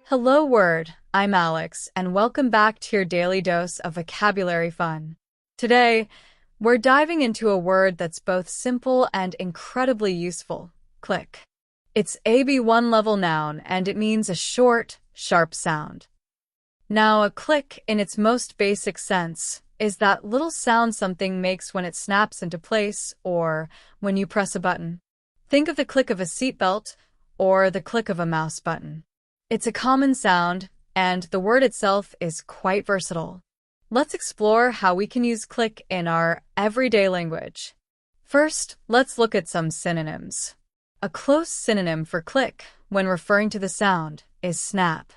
Hello word, I'm Alex, and welcome back to your daily dose of vocabulary fun. Today, we're diving into a word that's both simple and incredibly useful, click. It's a B1 level noun, and it means a short, sharp sound. Now, a click, in its most basic sense, is that little sound something makes when it snaps into place or when you press a button. Think of the click of a seatbelt or the click of a mouse button. It's a common sound, and the word itself is quite versatile. Let's explore how we can use click in our everyday language. First, let's look at some synonyms. A close synonym for click, when referring to the sound, is snap.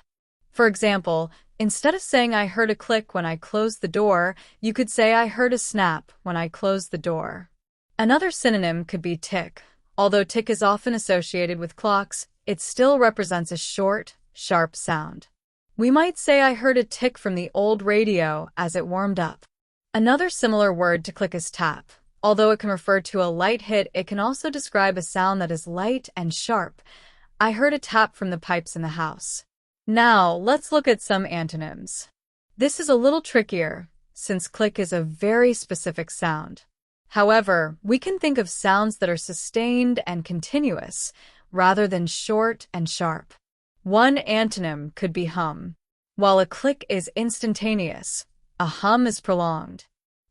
For example, instead of saying I heard a click when I closed the door, you could say I heard a snap when I closed the door. Another synonym could be tick. Although tick is often associated with clocks, it still represents a short, sharp sound. We might say I heard a tick from the old radio as it warmed up. Another similar word to click is tap. Although it can refer to a light hit, it can also describe a sound that is light and sharp. I heard a tap from the pipes in the house. Now, let's look at some antonyms. This is a little trickier, since click is a very specific sound. However, we can think of sounds that are sustained and continuous, rather than short and sharp. One antonym could be hum. While a click is instantaneous, a hum is prolonged.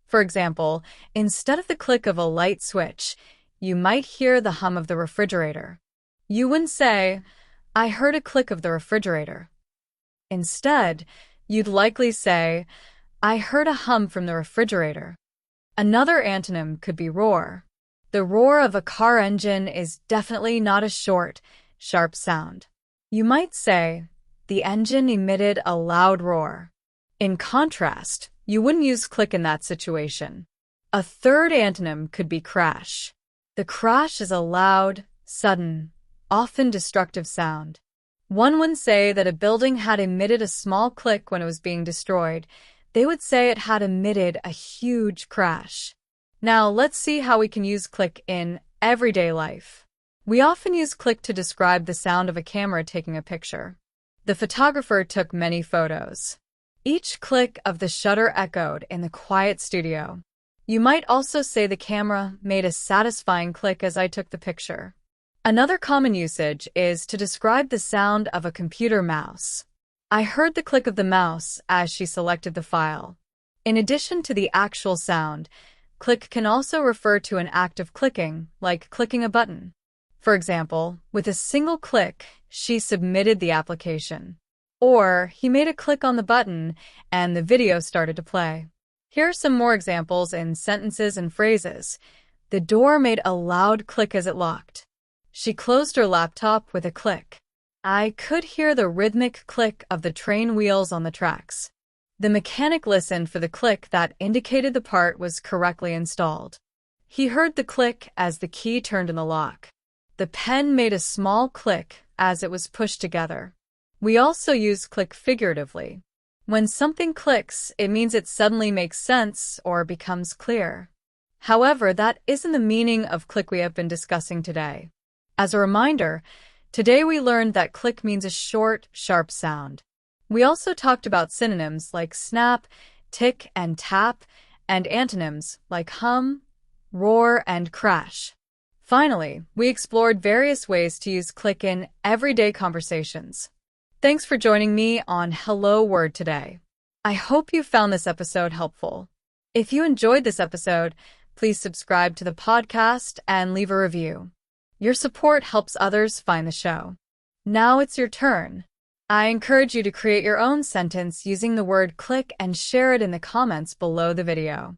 For example, instead of the click of a light switch, you might hear the hum of the refrigerator. You wouldn't say, I heard a click of the refrigerator. Instead, you'd likely say, I heard a hum from the refrigerator. Another antonym could be roar. The roar of a car engine is definitely not a short, sharp sound. You might say, the engine emitted a loud roar. In contrast, you wouldn't use click in that situation. A third antonym could be crash. The crash is a loud, sudden, often destructive sound. One wouldn't say that a building had emitted a small click when it was being destroyed. They would say it had emitted a huge crash. Now, let's see how we can use click in everyday life. We often use click to describe the sound of a camera taking a picture. The photographer took many photos. Each click of the shutter echoed in the quiet studio. You might also say the camera made a satisfying click as I took the picture. Another common usage is to describe the sound of a computer mouse. I heard the click of the mouse as she selected the file. In addition to the actual sound, click can also refer to an act of clicking, like clicking a button. For example, with a single click, she submitted the application. Or, he made a click on the button, and the video started to play. Here are some more examples in sentences and phrases. The door made a loud click as it locked. She closed her laptop with a click. I could hear the rhythmic click of the train wheels on the tracks. The mechanic listened for the click that indicated the part was correctly installed. He heard the click as the key turned in the lock. The pen made a small click as it was pushed together. We also use click figuratively. When something clicks, it means it suddenly makes sense or becomes clear. However, that isn't the meaning of click we have been discussing today. As a reminder, today we learned that click means a short, sharp sound. We also talked about synonyms like snap, tick, and tap, and antonyms like hum, roar, and crash. Finally, we explored various ways to use click in everyday conversations. Thanks for joining me on Hello Word today. I hope you found this episode helpful. If you enjoyed this episode, please subscribe to the podcast and leave a review. Your support helps others find the show. Now it's your turn. I encourage you to create your own sentence using the word click and share it in the comments below the video.